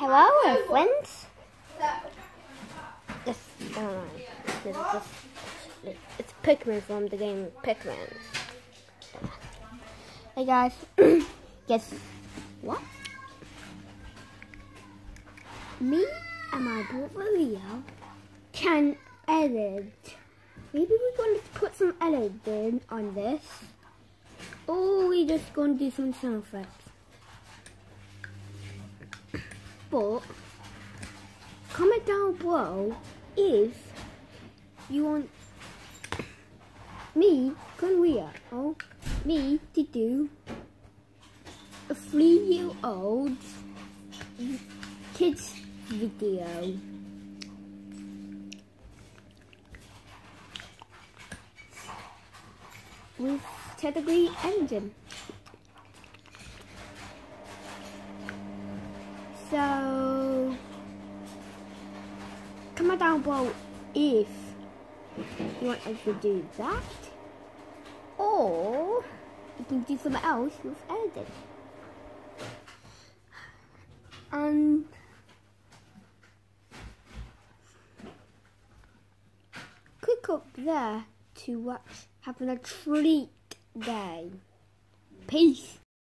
Hello, friends. It's Pikmin from the game Pikmin. Hey guys, guess what? Me and my brother Leo can edit. Maybe we're going to put some editing on this, or we're just going to do some sound effects. But comment down below if you want me, or me to do a 3-year-old kids video. With category engine. So comment down below if you want us to do that, or you can do something else with editing. And click up there to watch having a treat day. Peace.